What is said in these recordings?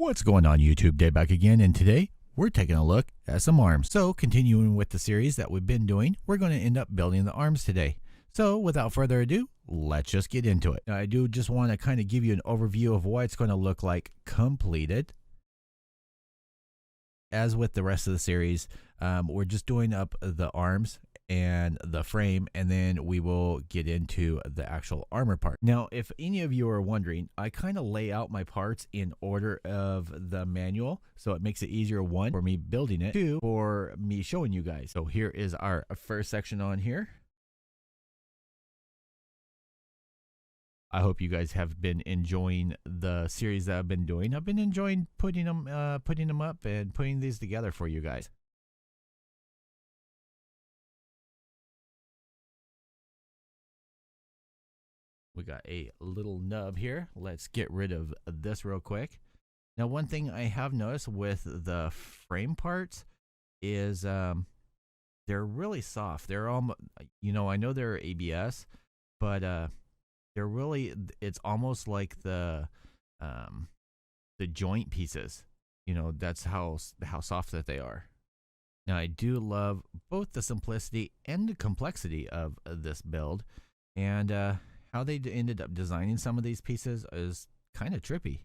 What's going on YouTube? Day back again, and today we're taking a look at some arms. So continuing with the series that we've been doing, we're going to end up building the arms today. So without further ado, let's just get into it. Now, I do just want to kind of give you an overview of what it's going to look like completed. As with the rest of the series, we're just doing up the arms and the frame, and then we will get into the actual armor part. Now, if any of you are wondering, I kind of lay out my parts in order of the manual, so it makes it easier, one, for me building it, two, for me showing you guys. So here is our first section on here. I hope you guys have been enjoying the series that I've been doing. I've been enjoying putting them up and putting these together for you guys. We got a little nub here. Let's get rid of this real quick. Now, one thing I have noticed with the frame parts is they're really soft. They're almost, I know they're ABS, but they're really, it's almost like the joint pieces. That's how soft that they are. Now, I do love both the simplicity and the complexity of this build, and how they ended up designing some of these pieces is kind of trippy.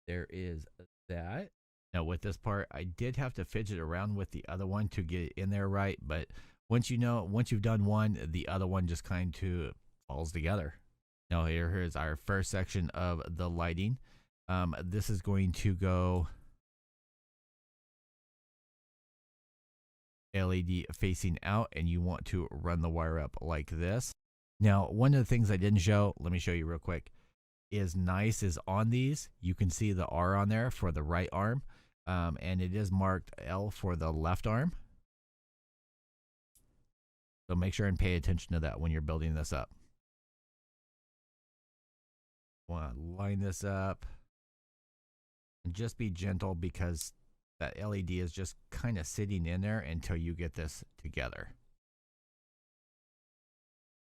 There is that. Now with this part, I did have to fidget around with the other one to get it in there right, but once you've done one, the other one just kind of falls together. Now here's our first section of the lighting. This is going to go LED facing out, and you want to run the wire up like this. Now, one of the things I didn't show, let me show you real quick, is on these, you can see the R on there for the right arm, and it is marked L for the left arm. So make sure and pay attention to that when you're building this up. Want to line this up and just be gentle, because that LED is just kind of sitting in there until you get this together.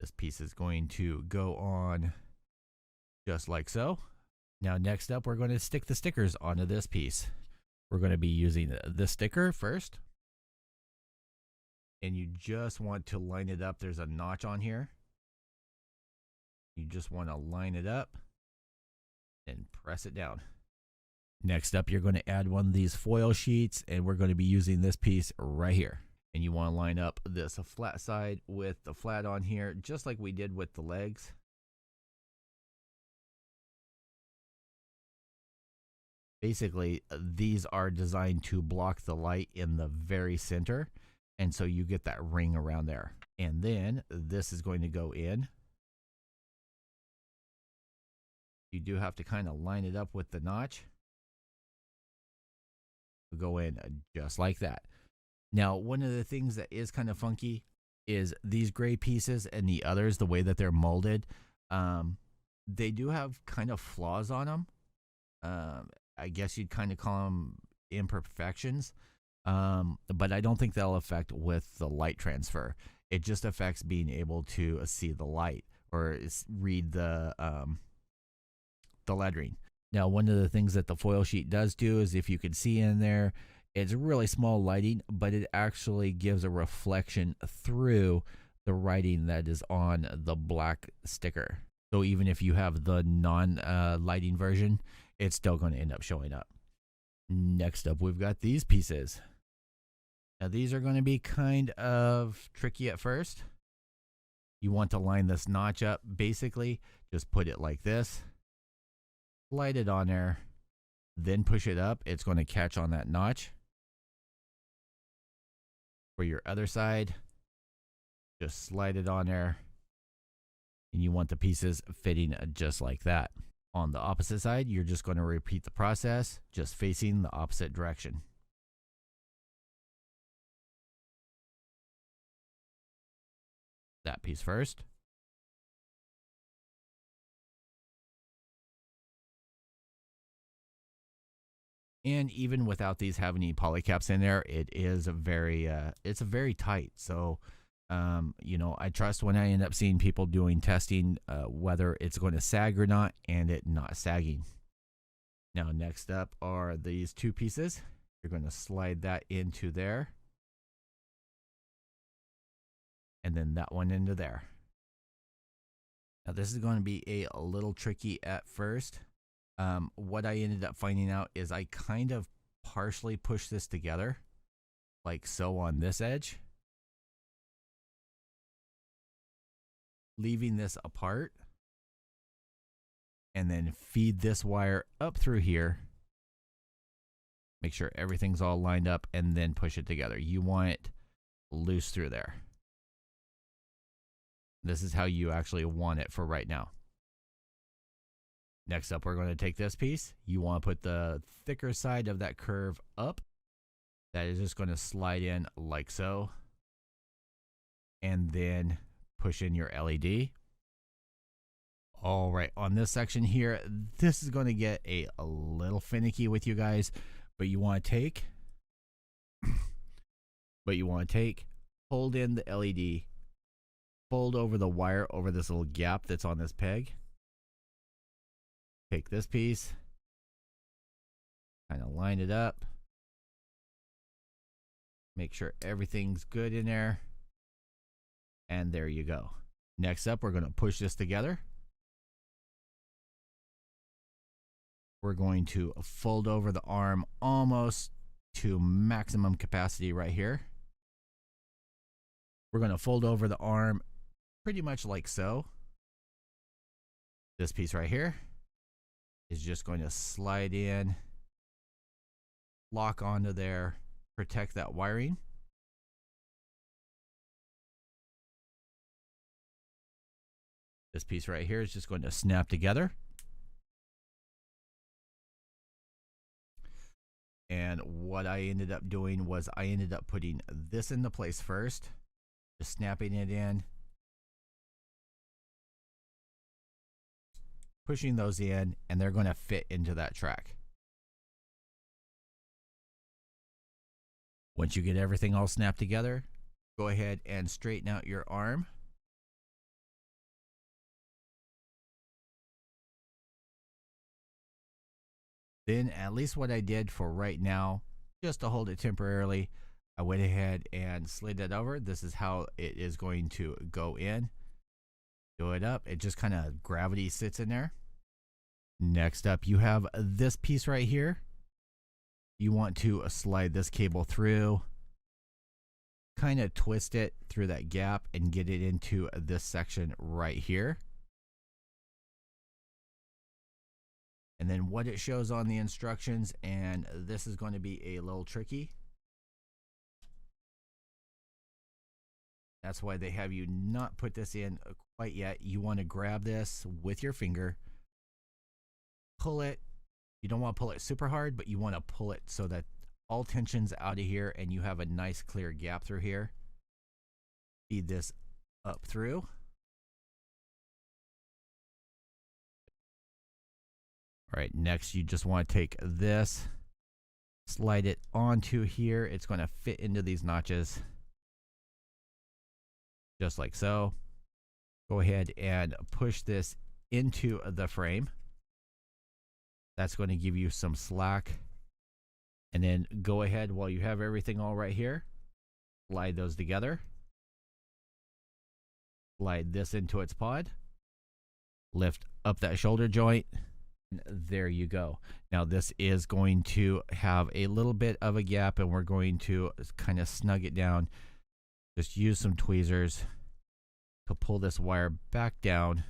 This piece is going to go on just like so. Now next up, we're going to stick the stickers onto this piece. We're going to be using the sticker first. And you just want to line it up. There's a notch on here. You just want to line it up and press it down. Next up, you're going to add one of these foil sheets, and we're going to be using this piece right here. And you want to line up this flat side with the flat on here, just like we did with the legs. Basically, these are designed to block the light in the very center, and so you get that ring around there. And then this is going to go in. You do have to kind of line it up with the notch. Go in just like that. Now, one of the things that is kind of funky is these gray pieces and the others, the way that they're molded. They do have kind of flaws on them. I guess you'd kind of call them imperfections, but I don't think they'll affect with the light transfer. It just affects being able to see the light or read the lettering. Now, one of the things that the foil sheet does do is, if you can see in there, it's really small lighting, but it actually gives a reflection through the writing that is on the black sticker. So even if you have the non-lighting version, it's still going to end up showing up. Next up, we've got these pieces. Now, these are going to be kind of tricky at first. You want to line this notch up. Basically, just put it like this. Slide it on there, then push it up. It's going to catch on that notch. For your other side, just slide it on there, and you want the pieces fitting just like that. On the opposite side, you're just going to repeat the process, just facing the opposite direction. That piece first. And even without these having any polycaps in there, it is it's very tight. So You know, I trust when I end up seeing people doing testing, whether it's going to sag or not, and it not sagging. Now, next up are these two pieces. You're going to slide that into there, and then that one into there. Now, this is going to be a little tricky at first. What I ended up finding out is I kind of partially push this together, like so on this edge, leaving this apart, and then feed this wire up through here. Make sure everything's all lined up, and then push it together. You want it loose through there. This is how you actually want it for right now. Next up, we're going to take this piece. You want to put the thicker side of that curve up. That is just going to slide in like so. And then push in your LED. All right, on this section here, this is going to get a little finicky with you guys, but you want to take, hold in the LED, fold over the wire over this little gap that's on this peg. Take this piece, kind of line it up, make sure everything's good in there, and there you go. Next up, we're going to push this together. We're going to fold over the arm almost to maximum capacity right here. We're going to fold over the arm pretty much like so. This piece right here is just going to slide in, lock onto there, protect that wiring. This piece right here is just going to snap together. And what I ended up doing was I ended up putting this into place first, just snapping it in, pushing those in, and they're going to fit into that track. Once you get everything all snapped together, go ahead and straighten out your arm. Then, at least what I did for right now, just to hold it temporarily, I went ahead and slid it over. This is how it is going to go in. Do it up. It just kind of gravity sits in there. Next up, you have this piece right here. You want to slide this cable through, kind of twist it through that gap and get it into this section right here. And then what it shows on the instructions, and this is going to be a little tricky. That's why they have you not put this in quite yet. You want to grab this with your finger, pull it. You don't want to pull it super hard, but you want to pull it so that all tension's out of here and you have a nice clear gap through here. Feed this up through. All right, next you just want to take this, slide it onto here. It's going to fit into these notches, just like so. Go ahead and push this into the frame. That's going to give you some slack. And then go ahead, while you have everything all right here, slide those together. Slide this into its pod. Lift up that shoulder joint. There you go. Now this is going to have a little bit of a gap, and we're going to kind of snug it down. Just use some tweezers to pull this wire back down.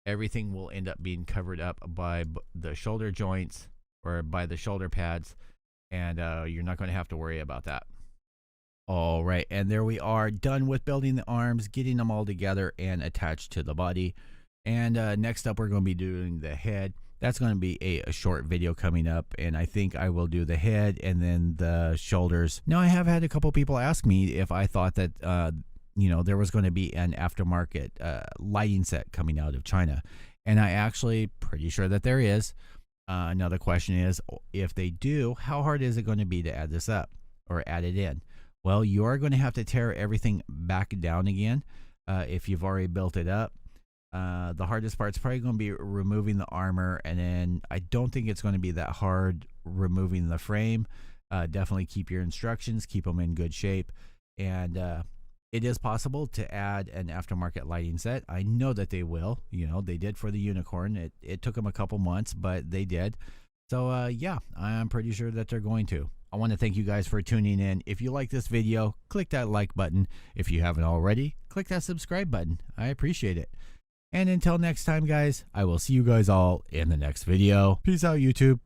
Everything will end up being covered up by the shoulder joints or by the shoulder pads, and you're not going to have to worry about that. All right, and there we are, done with building the arms, getting them all together and attached to the body. And next up, we're going to be doing the head. That's going to be a short video coming up, and I think I will do the head and then the shoulders. Now, I have had a couple people ask me if I thought that, you know, there was going to be an aftermarket lighting set coming out of China, and I actually pretty sure that there is. Another question is, if they do, how hard is it going to be to add this up or add it in? Well, you are going to have to tear everything back down again if you've already built it up. The hardest part is probably going to be removing the armor, and then I don't think it's going to be that hard removing the frame. Definitely keep your instructions, keep them in good shape, and it is possible to add an aftermarket lighting set. I know that they will. You know, they did for the Unicorn. It took them a couple months, but they did. So yeah, I'm pretty sure that they're going to. I want to thank you guys for tuning in. If you like this video, click that like button. If you haven't already, click that subscribe button. I appreciate it. And until next time, guys, I will see you guys all in the next video. Peace out, YouTube.